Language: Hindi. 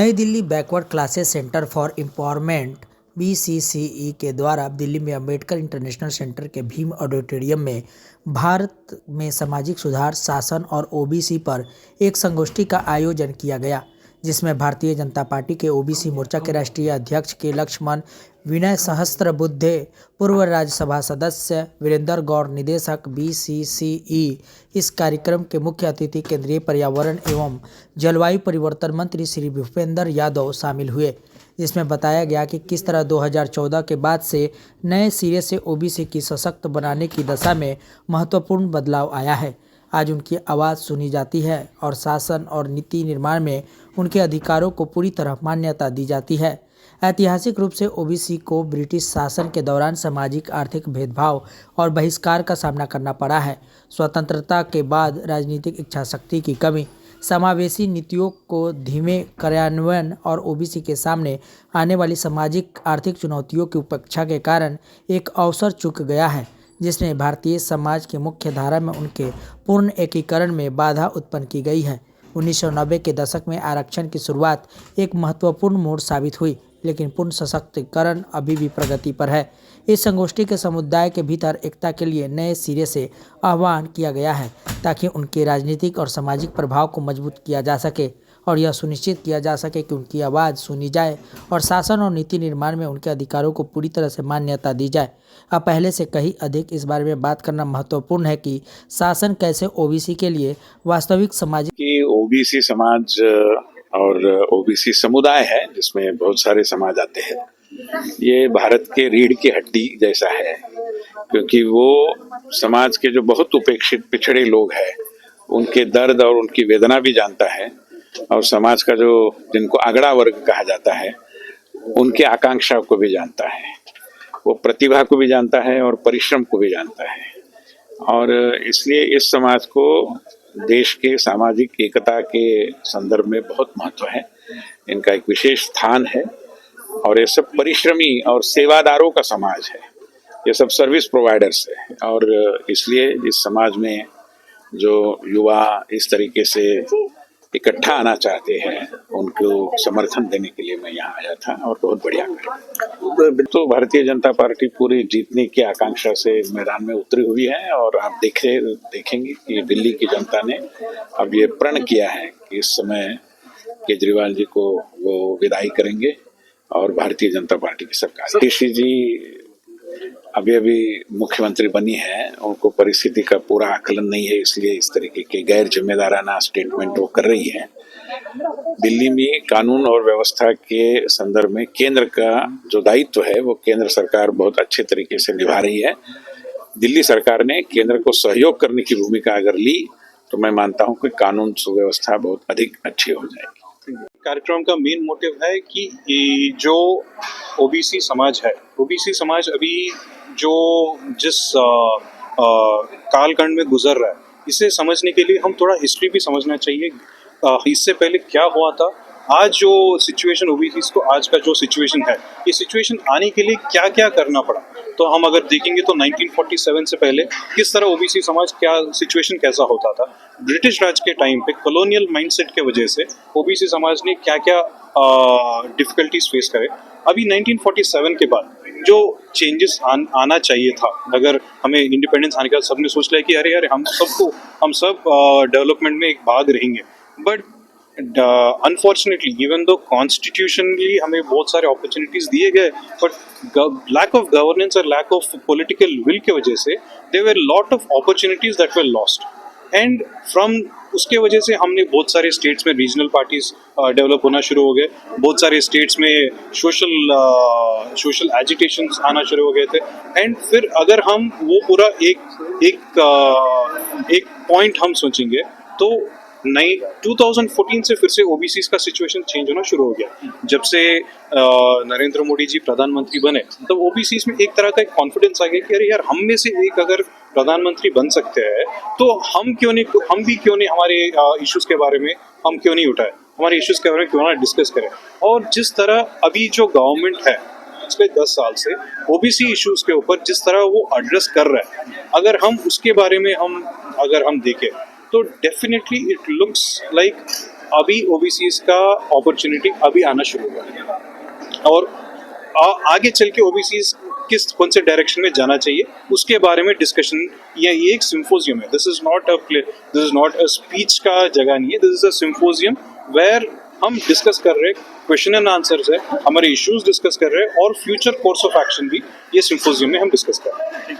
नई Delhi backward classes centre for empowerment BCCE के द्वारा दिल्ली में अंबेडकर इंटरनेशनल सेंटर के भीम ऑडिटोरियम में भारत में सामाजिक सुधार, शासन और OBC पर एक संगोष्ठी का आयोजन किया गया, जिसमें भारतीय जनता पार्टी के OBC मोर्चा के राष्ट्रीय अध्यक्ष के लक्ष्मण विनय सहस्त्रबुद्धे, पूर्व राज्यसभा सदस्य वीरेंद्र गौड़, निदेशक BCCE। इस कार्यक्रम के मुख्य अतिथि केंद्रीय पर्यावरण एवं जलवायु परिवर्तन मंत्री श्री भूपेंद्र यादव शामिल हुए, जिसमें बताया गया कि किस तरह 2014 के बाद से नए सिरे से OBC की सशक्त बनाने की दशा में महत्वपूर्ण बदलाव आया है। आज उनकी आवाज़ सुनी जाती है और शासन और नीति निर्माण में उनके अधिकारों को पूरी तरह मान्यता दी जाती है। ऐतिहासिक रूप से OBC को ब्रिटिश शासन के दौरान सामाजिक आर्थिक भेदभाव और बहिष्कार का सामना करना पड़ा है। स्वतंत्रता के बाद राजनीतिक इच्छाशक्ति की कमी, समावेशी नीतियों को धीमे कार्यान्वयन और OBC के सामने आने वाली सामाजिक आर्थिक चुनौतियों की उपेक्षा के कारण एक अवसर चूक गया है, जिसने भारतीय समाज के मुख्य धारा में उनके पूर्ण एकीकरण में बाधा उत्पन्न की गई है। 1990 के दशक में आरक्षण की शुरुआत एक महत्वपूर्ण मोड़ साबित हुई, लेकिन पूर्ण सशक्तिकरण अभी भी प्रगति पर है। इस संगोष्ठी के समुदाय के भीतर एकता के लिए नए सिरे से आह्वान किया गया है, ताकि उनके राजनीतिक और सामाजिक प्रभाव को मजबूत किया जा सके और यह सुनिश्चित किया जा सके कि उनकी आवाज़ सुनी जाए और शासन और नीति निर्माण में उनके अधिकारों को पूरी तरह से मान्यता दी जाए। अब पहले से कहीं अधिक इस बारे में बात करना महत्वपूर्ण है कि शासन कैसे OBC के लिए वास्तविक सामाजिक OBC समाज और OBC समुदाय है, जिसमें बहुत सारे समाज आते हैं। ये भारत के रीढ़ की हड्डी जैसा है, क्योंकि वो समाज के जो बहुत उपेक्षित पिछड़े लोग हैं, उनके दर्द और उनकी वेदना भी जानता है, और समाज का जो जिनको अगड़ा वर्ग कहा जाता है, उनके आकांक्षा को भी जानता है। वो प्रतिभा को भी जानता है और परिश्रम को भी जानता है, और इसलिए इस समाज को देश के सामाजिक एकता के संदर्भ में बहुत महत्व है। इनका एक विशेष स्थान है, और ये सब परिश्रमी और सेवादारों का समाज है। ये सब सर्विस प्रोवाइडर्स है, और इसलिए इस समाज में जो युवा इस तरीके से इकट्ठा आना चाहते हैं, उनको समर्थन देने के लिए मैं यहाँ आया था, और बहुत बढ़िया तो भारतीय जनता पार्टी पूरी जीतने की आकांक्षा से मैदान में उतरी हुई है। और आप देखेंगे कि दिल्ली की जनता ने अब ये प्रण किया है कि इस समय केजरीवाल जी को वो विदाई करेंगे और भारतीय जनता पार्टी की सरकार। ऋषि जी अभी मुख्यमंत्री बनी है, उनको परिस्थिति का पूरा आकलन नहीं है, इसलिए इस तरीके के गैर जिम्मेदाराना स्टेटमेंट वो कर रही है। दिल्ली में कानून और व्यवस्था के संदर्भ में केंद्र का जो दायित्व है, वो केंद्र सरकार बहुत अच्छे तरीके से निभा रही है। दिल्ली सरकार ने केंद्र को सहयोग करने की भूमिका अगर ली, तो मैं मानता हूँ कि कानून सुव्यवस्था बहुत अधिक अच्छी हो जाएगी। कार्यक्रम का मेन मोटिव है कि जो OBC समाज है, OBC समाज अभी जो जिस कालखंड में गुजर रहा है, इसे समझने के लिए हम थोड़ा हिस्ट्री भी समझना चाहिए। इससे पहले क्या हुआ था, आज जो सिचुएशन OBC को आज का जो सिचुएशन है, ये सिचुएशन आने के लिए क्या क्या करना पड़ा। तो हम अगर देखेंगे तो 1947 से पहले किस तरह OBC समाज क्या सिचुएशन कैसा होता था। ब्रिटिश राज के टाइम पे कॉलोनियल माइंडसेट के वजह से OBC समाज ने क्या क्या डिफिकल्टीज फेस करे। अभी 1947 के बाद जो चेंजेस आना चाहिए था, अगर हमें इंडिपेंडेंस आने के बाद सबने सोच लिया कि अरे हम सब डेवलपमेंट में एक भाग रहेंगे, but unfortunately even though constitutionally हमें बहुत सारे अपॉर्चुनिटीज दिए गए, बट लैक ऑफ गवर्नेंस और लैक ऑफ पॉलिटिकल विल के वजह से there were lot of opportunities that were lost. And from उसके वजह से हमने बहुत सारे स्टेट्स में रीजनल पार्टीज डेवलप होना शुरू हो गए, बहुत सारे स्टेट्स में सोशल एजिटेशंस आना शुरू हो गए थे। एंड फिर अगर हम वो पूरा एक पॉइंट हम सोचेंगे तो 2014 से फिर से OBC का सिचुएशन चेंज होना शुरू हो गया। जब से नरेंद्र मोदी जी प्रधानमंत्री बने, तब OBC में एक तरह का एक कॉन्फिडेंस आ गया कि अरे यार, हम में से एक अगर प्रधानमंत्री बन सकते हैं तो हम भी क्यों नहीं हमारे इश्यूज के बारे में हम क्यों नहीं उठाए, हमारे इश्यूज के बारे में क्यों ना डिस्कस करें। और जिस तरह अभी जो गवर्नमेंट है पिछले 10 साल से OBC इश्यूज के ऊपर जिस तरह वो एड्रेस कर रहा है, अगर हम उसके बारे में हम देखें तो डेफिनेटली इट लुक्स लाइक अभी ओबीसीज का अपॉर्चुनिटी अभी आना शुरू हुआ है और आगे चल के ओबीसीज कौन से डायरेक्शन में जाना चाहिए उसके बारे में डिस्कशन या ये एक सिम्पोजियम है. This is not a speech का जगह नहीं है. This is a symposium where हम डिस्कस कर रहे हैं, क्वेश्चन एंड आंसर्स है, हमारे इश्यूज डिस्कस कर रहे हैं और फ्यूचर कोर्स ऑफ एक्शन भी ये सिम्पोजियम में हम डिस्कस कर रहे हैं.